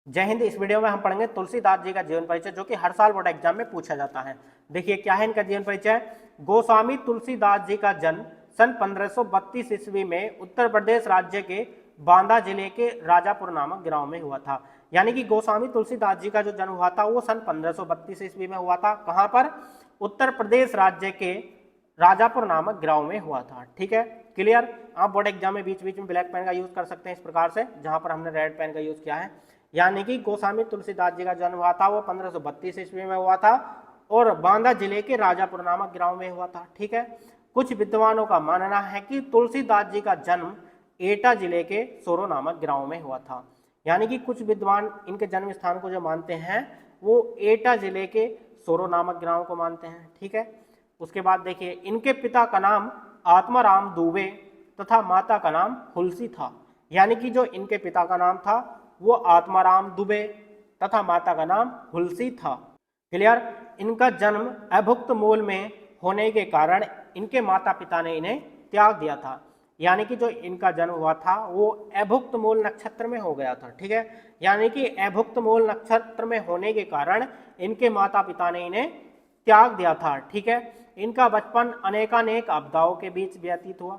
जय हिंद। इस वीडियो में हम पढ़ेंगे तुलसीदास जी का जीवन परिचय, जो कि हर साल बोर्ड एग्जाम में पूछा जाता है। देखिए क्या है इनका जीवन परिचय। गोस्वामी तुलसीदास जी का जन्म सन 1532 ईस्वी में उत्तर प्रदेश राज्य के बांदा जिले के राजापुर नामक गांव में हुआ था। यानी कि गोस्वामी तुलसीदास जी का जो जन्म हुआ था वो सन 1532 ईस्वी में हुआ था। कहाँ पर? उत्तर प्रदेश राज्य के राजापुर नामक गांव में हुआ था। ठीक है, क्लियर। आप बोर्ड एग्जाम में बीच बीच में ब्लैक पेन का यूज कर सकते हैं इस प्रकार से, जहां पर हमने रेड पेन का यूज किया है। यानी कि गोस्वामी तुलसीदास जी का जन्म हुआ था वो 1532 ईस्वी में हुआ था और बांदा जिले के राजापुर नामक गांव में हुआ था। ठीक है, कुछ विद्वानों का मानना है कि तुलसीदास जी का जन्म एटा जिले के सोरो नामक गांव में हुआ था। यानी कि कुछ विद्वान इनके जन्म स्थान को जो मानते हैं वो एटा जिले के सोरो नामक गांव को मानते हैं। ठीक है, उसके बाद देखिए इनके पिता का नाम आत्माराम दुबे तथा माता का नाम हुलसी था। यानी कि जो इनके पिता का नाम था वो आत्माराम दुबे तथा माता का नाम हुलसी था। क्लियर। इनका जन्म अभुक्त मूल में होने के कारण इनके माता पिता ने इन्हें त्याग दिया था। यानी कि जो इनका जन्म हुआ था वो अभुक्त मूल नक्षत्र में हो गया था। ठीक है, यानी कि अभुक्त मूल नक्षत्र में होने के कारण इनके माता पिता ने इन्हें त्याग दिया था। ठीक है, इनका बचपन अनेकानेक आपदाओं के बीच व्यतीत हुआ।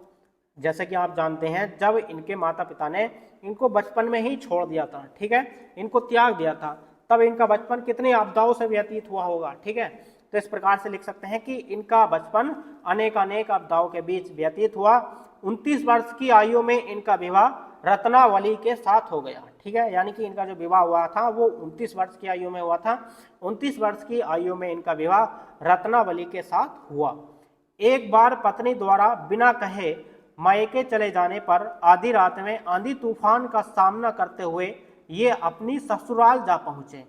जैसे कि आप जानते हैं जब इनके माता पिता ने इनको बचपन में ही छोड़ दिया था, ठीक है, इनको त्याग दिया था, तब इनका बचपन कितनी आपदाओं से व्यतीत हुआ होगा। ठीक है, तो इस प्रकार से लिख सकते हैं कि इनका बचपन अनेकानेक आपदाओं के बीच व्यतीत हुआ। 29 वर्ष की आयु में इनका विवाह रत्नावली के साथ हो गया। ठीक है, यानी कि इनका जो विवाह हुआ था वो 29 वर्ष की आयु में हुआ था। 29 वर्ष की आयु में इनका विवाह रत्नावली के साथ हुआ। एक बार पत्नी द्वारा बिना कहे मायके चले जाने पर आधी रात में आंधी तूफान का सामना करते हुए ये अपनी ससुराल जा पहुंचे।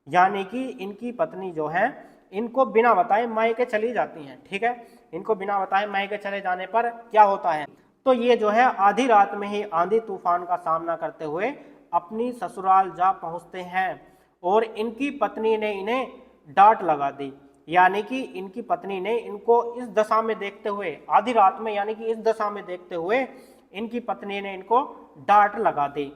यानी कि इनकी पत्नी जो है इनको बिना बताए मायके चली जाती हैं। ठीक है, इनको बिना बताए मायके चले जाने पर क्या होता है, तो ये जो है आधी रात में ही आंधी तूफान का सामना करते हुए अपनी ससुराल जा पहुंचते हैं और इनकी पत्नी ने इन्हें डांट लगा दी। यानी कि इनकी पत्नी ने इनको इस दशा में देखते हुए आधी रात में, यानी कि इस दशा में देखते हुए इनकी पत्नी ने इनको डांट लगा दी।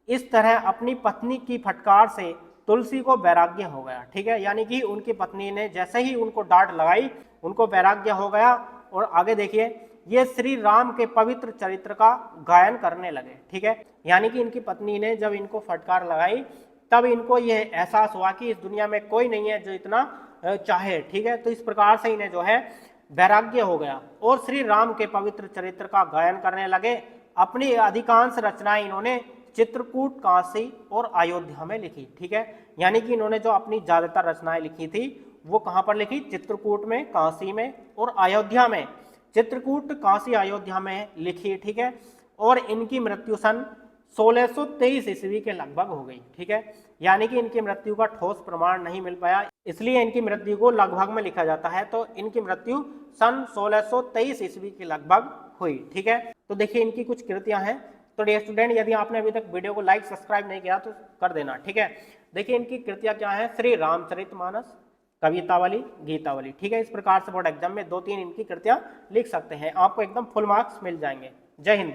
इस तरह अपनी पत्नी की फटकार से तुलसी को वैराग्य हो गया। ठीक है, यानी कि उनकी पत्नी ने जैसे ही उनको डांट लगाई उनको वैराग्य हो गया और आगे देखिए ये श्री राम के पवित्र चरित्र का गायन करने लगे। ठीक है, यानी कि इनकी पत्नी ने जब इनको फटकार लगाई तब इनको यह एहसास हुआ कि इस दुनिया में कोई नहीं है जो इतना चाहे। ठीक है, तो इस प्रकार से इन्हें जो है वैराग्य हो गया और श्री राम के पवित्र चरित्र का गायन करने लगे। अपनी अधिकांश रचनाएं इन्होंने चित्रकूट, काशी और अयोध्या में लिखी। ठीक है, यानी कि इन्होंने जो अपनी ज्यादातर रचनाएं लिखी थी वो कहां पर लिखी? चित्रकूट में, काशी में और अयोध्या में। चित्रकूट, काशी, अयोध्या में लिखी। ठीक है, और इनकी मृत्यु सन 1623 ईस्वी के लगभग हो गई। ठीक है, यानी कि इनकी मृत्यु का ठोस प्रमाण नहीं मिल पाया, इसलिए इनकी मृत्यु को लगभग में लिखा जाता है। तो इनकी मृत्यु सन 1623 ईस्वी के लगभग हुई। ठीक है, तो देखिए इनकी कुछ कृतियां हैं। तो डियर स्टूडेंट, यदि आपने अभी तक वीडियो को लाइक सब्सक्राइब नहीं किया तो कर देना। ठीक है, देखिए इनकी कृतियां क्या है? श्री रामचरितमानस, कवितावली, गीतावली। ठीक है, इस प्रकार से बोर्ड एग्जाम में 2-3 इनकी कृतियां लिख सकते हैं, आपको एकदम फुल मार्क्स मिल जाएंगे। जय हिंद।